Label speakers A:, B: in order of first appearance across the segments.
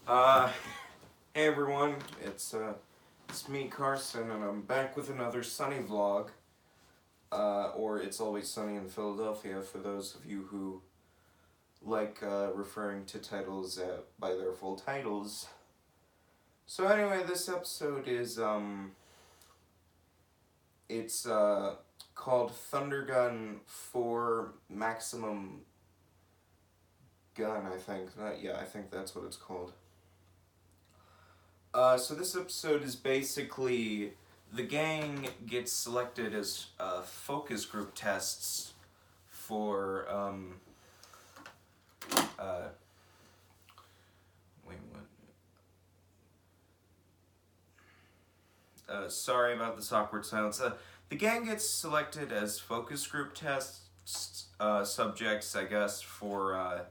A: Uh, hey everyone, it's me Carson, and I'm back with another Sunny vlog. Or It's Always Sunny in Philadelphia for those of you who like referring to titles by their full titles. So anyway, this episode is it's called Thundergun for Maximum Gun, I think. I think that's what it's called. So this episode is basically the gang gets selected as focus group tests for wait, what? Sorry about this awkward silence. The gang gets selected as focus group tests subjects, I guess, for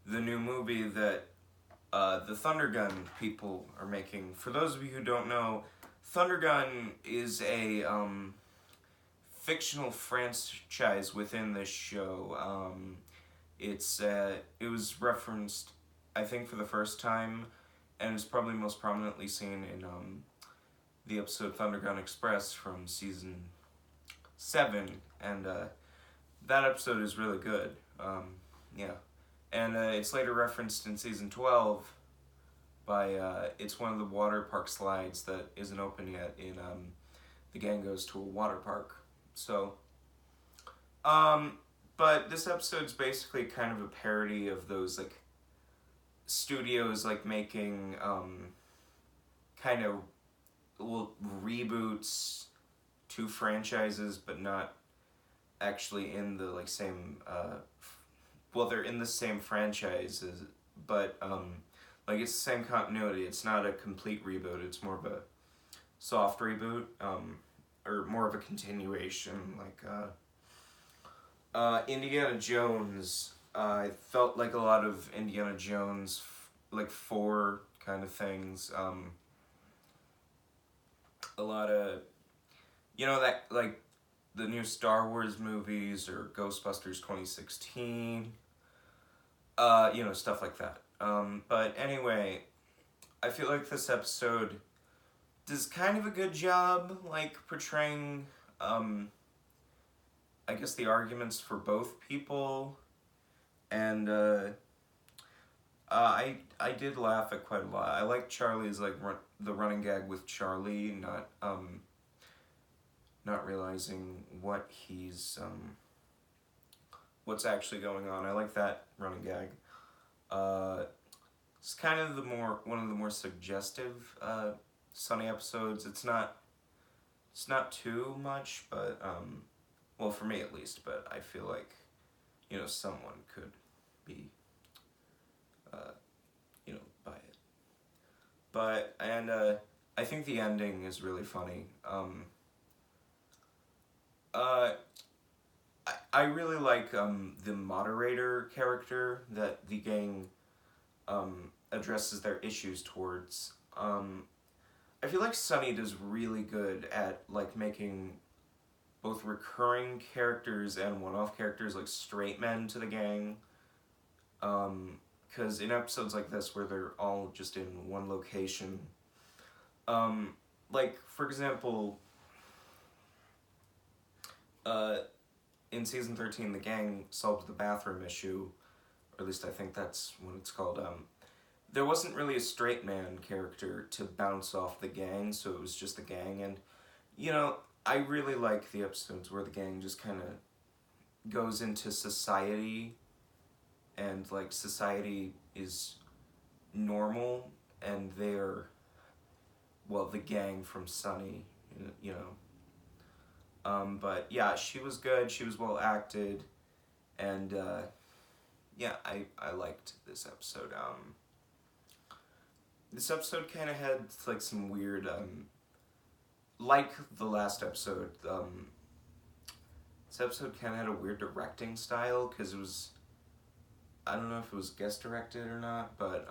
A: the new movie that the Thundergun people are making. For those of you who don't know, Thundergun is a fictional franchise within this show. It was referenced, I think, for the first time, and is probably most prominently seen in the episode Thundergun Express from season 7, and that episode is really good. Yeah. And it's later referenced in season 12 by, it's one of the water park slides that isn't open yet in The Gang Goes to a Water Park. So, but this episode's basically kind of a parody of those, like, studios, like, making, kind of, well, reboots to franchises, but not actually in the, like, same, well, they're in the same franchises, but, like, it's the same continuity. It's not a complete reboot. It's more of a soft reboot, or more of a continuation, like, Indiana Jones. I felt like a lot of Indiana Jones, like, 4 kind of things, a lot of, you know, that, like, the new Star Wars movies, or Ghostbusters 2016, you know, stuff like that. But anyway, I feel like this episode does kind of a good job, like, portraying, I guess, the arguments for both people, and, I did laugh at quite a lot. I like Charlie's, like, the running gag with Charlie, not realizing what he's, what's actually going on. I like that running gag. It's kind of one of the more suggestive, Sunny episodes. It's not too much, but, well, for me at least, but I feel like, you know, someone could be, you know, by it. But, and, I think the ending is really funny. I really like the moderator character that the gang addresses their issues towards. I feel like Sunny does really good at, like, making both recurring characters and one-off characters, like, straight men to the gang. Because in episodes like this where they're all just in one location, like, for example, in season 13, the gang solved the bathroom issue, or at least I think that's what it's called. There wasn't really a straight man character to bounce off the gang, so it was just the gang, and, you know, I really like the episodes where the gang just kind of goes into society, and, like, society is normal, and they're, well, the gang from Sunny, you know. But yeah, she was good, she was well acted, and yeah, I liked this episode. This episode kind of had, like, some weird, like the last episode, this episode kind of had a weird directing style, because it was, I don't know if it was guest directed or not, but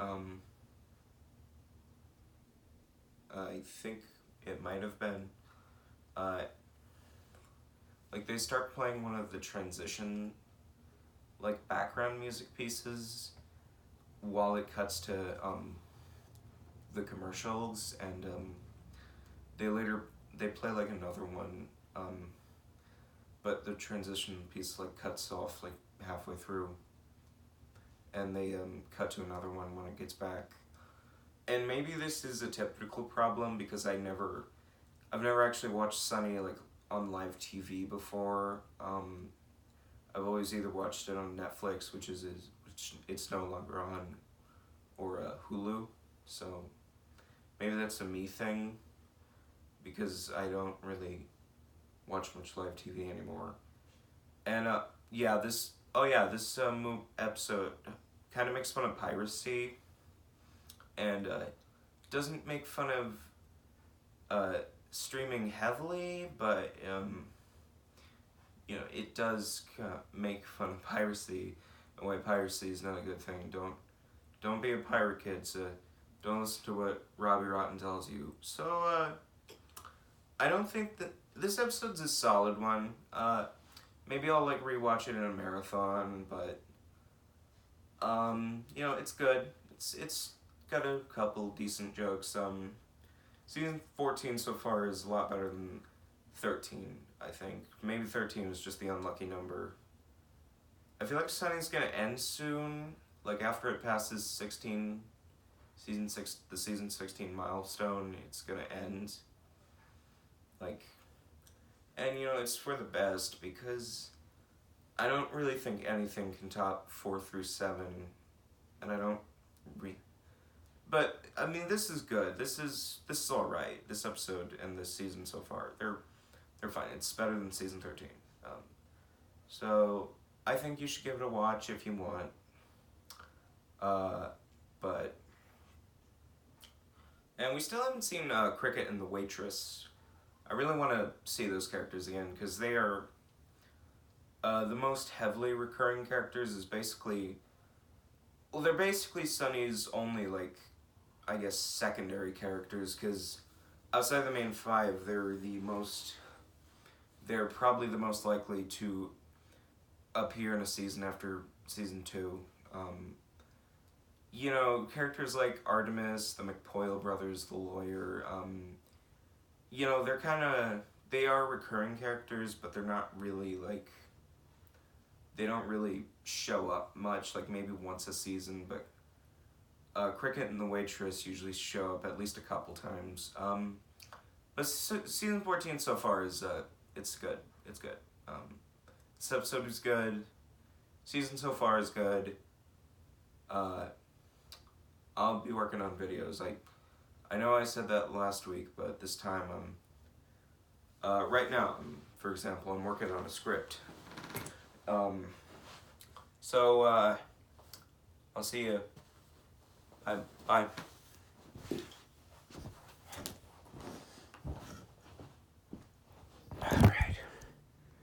A: I think it might have been. Like, they start playing one of the transition, like, background music pieces while it cuts to the commercials, and they play like another one, but the transition piece like cuts off like halfway through, and they cut to another one when it gets back. And maybe this is a typical problem because I've never actually watched Sunny like on live TV before. I've always either watched it on Netflix, which it's no longer on, or Hulu. So maybe that's a me thing, because I don't really watch much live TV anymore. And this episode kind of makes fun of piracy, and doesn't make fun of streaming heavily, but it does make fun of piracy, and why piracy is not a good thing. Don't be a pirate, kids. Don't listen to what Robbie Rotten tells you. So I don't think that this episode's a solid one. Maybe I'll like rewatch it in a marathon, but it's good. It's got a couple decent jokes. Season 14 so far is a lot better than 13, I think. Maybe 13 was just the unlucky number. I feel like Sunny's gonna end soon, like after it passes the season 16 milestone, it's gonna end. Like, and it's for the best, because I don't really think anything can top 4 through 7, and I don't but I mean, this is good. This is all right. This episode and this season so far, they're fine. It's better than season 13. So I think you should give it a watch if you want. And we still haven't seen Cricket and the Waitress. I really want to see those characters again, because they are the most heavily recurring characters. They're basically Sunny's only, like, I guess, secondary characters, because outside the main 5, they're probably the most likely to appear in a season after season 2. Characters like Artemis, the McPoyle brothers, the lawyer, they are recurring characters, but they're not really, like, they don't really show up much, like maybe once a season, but Cricket and the Waitress usually show up at least a couple times. But season 14 so far is, it's good. It's good. This episode is good. Season so far is good. I'll be working on videos. I know I said that last week, but this time right now, for example, I'm working on a script. So I'll see you. Bye.